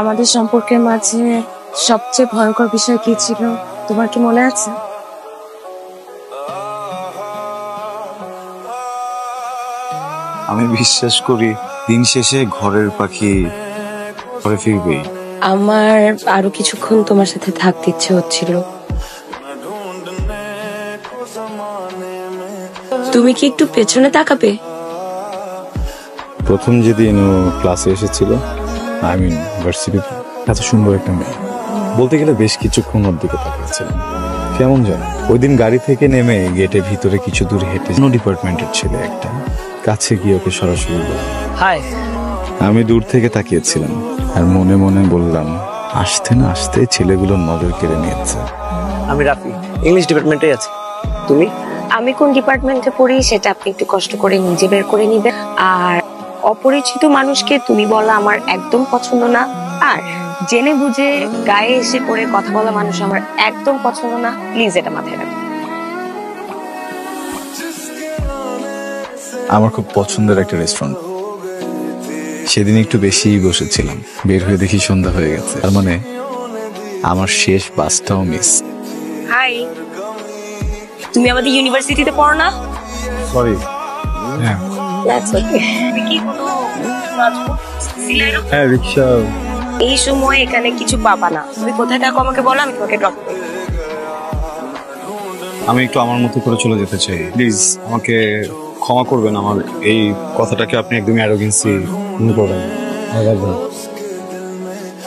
আমাদের সম্পর্কের মাঝে সবচেয়ে ভয়ঙ্কর বিষয় কি ছিল তোমার কি মনে আছে? আমি বিশ্বাস করি দিন শেষে ঘরের পাখি ঘরে ফিরবেই। আমার আরো কিছুক্ষণ তোমার সাথে থাকতে ইচ্ছে হচ্ছিল। তুমি কি একটু পেছনে তাকাবে? প্রথম যেদিন ও ক্লাসে এসেছিল, আই মিন ভার্সিটিতে, এত সুন্দর একটা মেয়ে, বলতে গেলে বেশ কিছুক্ষণ ওর দিকে তাকিয়েছিলাম। কেমন যেন ওই দিন গাড়ি থেকে নেমে গেটের ভিতরে কিছু দূর হেঁটে ডিপার্টমেন্টের ছেলে একটা কাছে গিয়ে ওকে সরাসরি বললাম হাই। আমি দূর থেকে তাকিয়েছিলাম আর মনে মনে বললাম, আসতে না আসতে ছেলেগুলোর নজর কেড়ে নিয়েছে। আমি রাফি, ইংলিশ ডিপার্টমেন্টে আছি। তুমি? আমি কোন ডিপার্টমেন্টে পড়ি সেটা আপনি একটু কষ্ট করে নিজে বের করে নিবেন। আর অপরিচিত মানুষকে তুমি বলা আমার একদম পছন্দ না। আর জেনে বুঝে গায়ে এসে পড়ে কথা বলা মানুষ আমার একদম পছন্দ না। প্লিজ এটা মাথায় রাখবেন। আমার খুব পছন্দের একটা রেস্টুরেন্ট, সেদিন একটু বেশি বসেছিলাম। বের হয়ে দেখি সন্ধ্যা হয়ে গেছে, তার মানে আমার শেষ বাসটাও মিস। হাই, তুমি আমাদের ইউনিভার্সিটিতে পড়ো না? সরি। হ্যাঁ দ্যাটস ওকে। তুমি কি কোনো হ্যাঁ, রিক্সা। এই সময় এখানে কিছু পাবা না। তুমি কোথায় থাকো আমাকে বলো, আমি তোমাকে ড্রপ করব। আমি একটু আমার মতো করে চলে যেতে চাই, প্লিজ আমাকে ক্ষমা করবেন। আমার এই কথাটাকে আপনি একদমই অ্যারোগেন্সি মনে করবেন।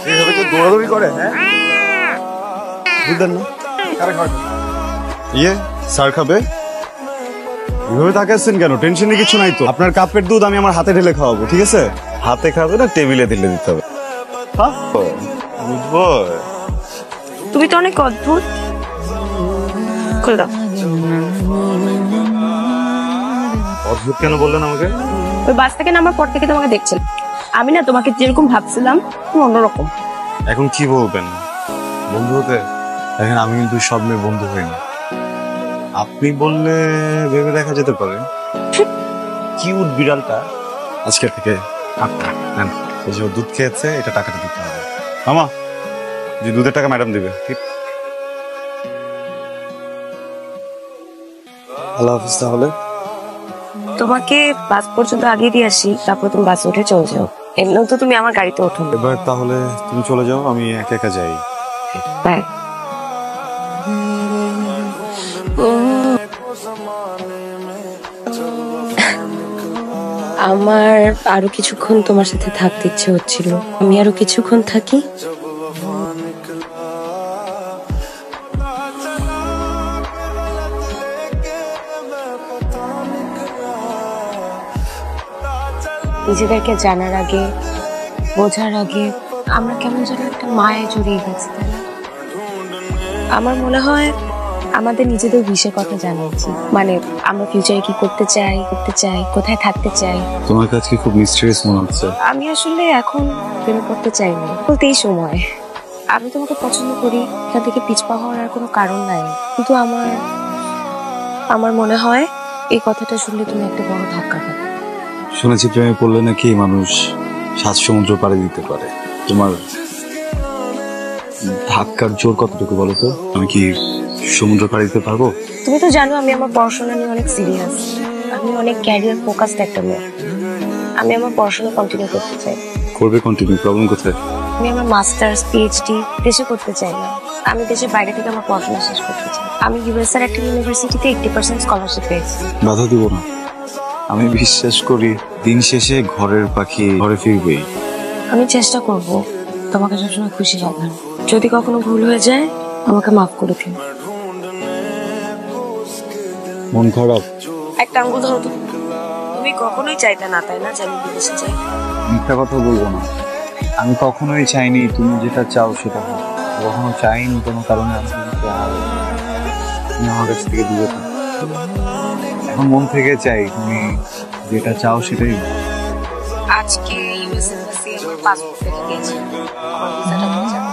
এইভাবে তো দৌড়াদৌড়ি করে, হ্যাঁ বুঝলেন না? স্যার খাবে, এভাবে তাকাচ্ছেন কেন? টেনশনে কিছু নাই তো। আপনার কাপের দুধ আমি আমার হাতে ঢেলে খাওয়াবো, ঠিক আছে? হাতে খাবে না টেবিলে ঢেলে দিতে হবে। হ্যাঁ বুঝবো। তুমি তো অনেক অদ্ভুত। খুলে দাও। অদ্ভুত কেন বললেন আমাকে? ওই বাস থেকে নামার পর থেকে তোমাকে দেখছিলাম। আমি না তোমাকে যেরকম ভাবছিলাম তুমি অন্যরকম। এখন কি বলবেন? বন্ধু হতে দেখেন, আমি কিন্তু সব মেয়ে বন্ধু হই না। আপনি বললে ভেবে দেখা যেতে পারে। কিউট বিড়ালটা আজকে থেকে আপনার। নেন, এই যে ও দুধ খেয়েছে, এটা টাকাটা দিতে হবে। মামা, যে দুধের টাকা ম্যাডাম দিবে, ঠিক? আল্লাহ হাফিজ। তাহলে তোমাকে বাস পর্যন্ত আগে দিয়ে আসি, তারপর তুমি বাসে উঠে চলে যাও। এমনিও তো তুমি আমার গাড়িতে ওঠো। এবার তাহলে তুমি চলে যাও, আমি একা একা যাই। বাই। আমার আরো কিছুক্ষণ তোমার সাথে থাকতে ইচ্ছে হচ্ছিল। আমি আরো কিছুক্ষণ থাকি। নিজেদেরকে জানার আগে, বোঝার আগে আমরা কেমন যেন একটা মায়ে জড়িয়ে গেছি, তাই না? আমার মনে হয় আমাদের নিজেদের বিষয়ে কথা জানা উচিত। মানে আমরা ফিউচারে কি করতে চাই, কোথায় থাকতে চাই। তোমার কাছে খুব মিস্টেরিয়াস মনে হচ্ছে। আমি আসলে এখন প্রেম করতে চাইনি, বলতে এই সময় আমি তোমাকে পছন্দ করি, এখান থেকে পিছপা হওয়ার আর কোনো কারণ নাই। কিন্তু আমার মনে হয় এই কথাটা শুনলে তুমি একটা বড় ধাক্কা খাবে। শুনেছি প্রেমে পড়লে নাকি মানুষ 7 সমুদ্র পাড়ি দিতে পারে। তোমার ধাক্কার জোর কতটুকু বলো তো? আমি কি সমুদ্র পাড়ি দিতে পারবো? তুমি তো জানো আমি আমার পড়াশোনা নিয়ে অনেক সিরিয়াস। আমি অনেক ক্যারিয়ার ফোকাসড একটা মেয়ে। আমি আমার পড়াশোনা কন্টিনিউ করতে চাই। করবে কন্টিনিউ, প্রবলেম কোথায়? আমি আমার মাস্টার্স পিএইচডি দেশে করতে চাই না। আমি দেশের বাইরে থেকে আমার পড়াশোনা শেষ করতে চাই। আমি ইউএস এর একটা ইউনিভার্সিটিতে 80% স্কলারশিপ পেয়েছি। বাধা দিব না। আমি বিশ্বাস করি দিন শেষে ঘরের পাখি ঘরে ফিরবেই। আমি চেষ্টা করব তোমাকে সবসময় খুশি রাখার। যদি কখনো ভুল হয়ে যায় আমাকে মাফ করে দিন। মন খারাপ? একটা আঙ্গুল ধরো তো। তুমি কখনোই চাইতে না, তাই না, যে আমি বিদেশে যাই? মিথ্যা কথা বলবো না। আমি কখনোই চাইনি তুমি যেটা চাও সেটা হোক। কখনো চাইনি কোনো কারণে তুমি আমার কাছ থেকে দূরে থাকো। এখন মন থেকে চাই তুমি যেটা চাও সেটাই। আজকে ইউএস এম্বাসি আমার পাসপোর্ট থেকে দিয়েছে, আমার ভিসাটা হয়ে যাবে।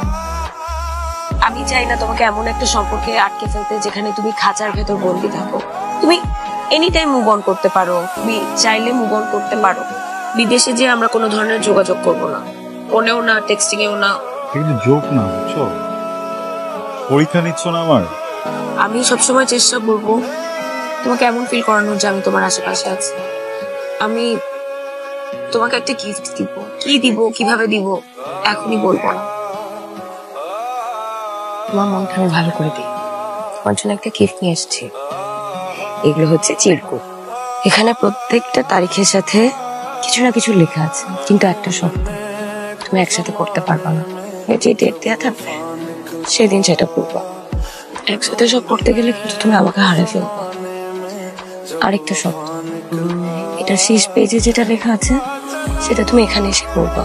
আমি চাই না তোমাকে এমন একটা সম্পর্কে আটকে ফেলতে যেখানে তুমি খাঁচার ভেতর বন্দি থাকো। তুমি এনি টাইম মুভ অন করতে পারো, তুমি চাইলে মুভ অন করতে পারো। বিদেশে যে আমরা কোনো ধরনের যোগাযোগ করব না, ফোনেও না, টেক্সটিং এও না। কিন্তু জোক না, বুঝছো? পরীক্ষা নিচ্ছ না আমার? আমি সবসময় চেষ্টা করবো তোমাকে এমন ফিল করানোর যে আমি তোমার আশেপাশে আছি। আমি তোমাকে একটা গিফট দিব, কি দিব, কিভাবে দিব এখনই বলবো না। তোমার মনটা আমি ভালো করে দিই। তোমার জন্য একটা গিফট নিয়ে এসেছি। এগুলো হচ্ছে চিরকুট। এখানে প্রত্যেকটা তারিখের সাথে কিছু না কিছু লেখা আছে, কিন্তু একটা শব্দ তুমি একসাথে করতে পারবা না। যে ডেট দেওয়া থাকবে সেদিন সেটা করবা। একসাথে সব করতে গেলে কিন্তু তুমি আমাকে হারিয়ে ফেলবে। আরেকটা শব্দ, এটা শেষ পেজে যেটা লেখা আছে সেটা তুমি এখানে এসে করবা।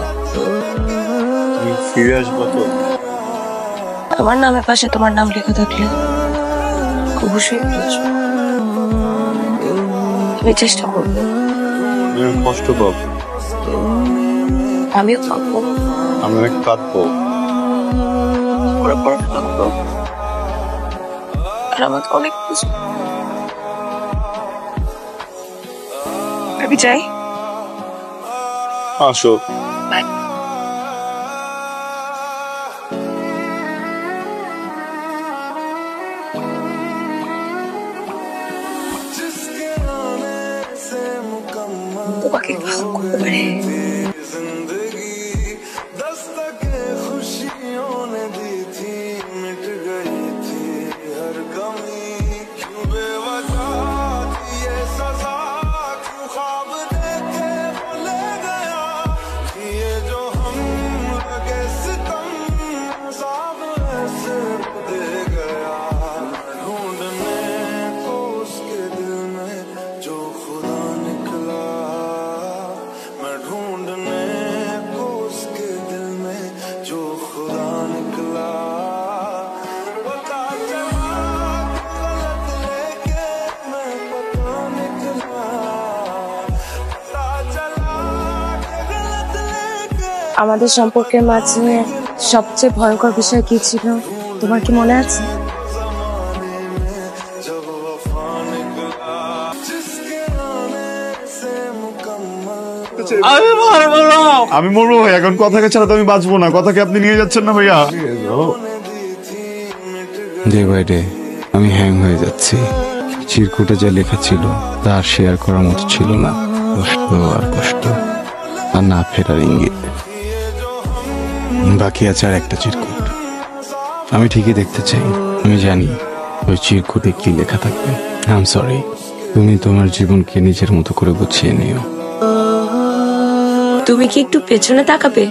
তুমি ফিরে আসবো তো? আমার নামের পাশে তোমার নাম লেখা থাকলে অবশ্যই বুঝবো। তুমি চেষ্টা করবো। তুমি কষ্ট পাবো, আমিও পাবো। আমি অনেক কাঁদবো। ওরা পড়া লাগবো আর আমাকে অনেক কিছু। আমি চাই আসো। বাই। তোমাকে ভালো করতে পারে। আমাদের সম্পর্কের মাঝে সবচেয়ে ভয়ঙ্কর বিষয় কি ছিল তোমার কি মনে আছে? আমি মরবো ভাই, এখন কথাকে ছাড়া তো আমি বাঁচবো না। কথাকে আপনি নিয়ে যাচ্ছেন না ভাইয়া? ডে বাই ডে আমি হ্যাং হয়ে যাচ্ছি। চিরকুটে যা লেখা ছিল তা আর শেয়ার করার মতো ছিল না। কষ্ট আর কষ্ট, আর না ফেরার ইঙ্গিত। বাকি আছে আর একটা চিরকুট। আমি ঠিকই দেখতে চাই। আমি জানি ওই চিরকুটে কি লেখা থাকবে। I am sorry. তুমি তোমার জীবনকে নিজের মতো করে গুছিয়ে নিও। তুমি কি একটু পেছনে তাকাবে?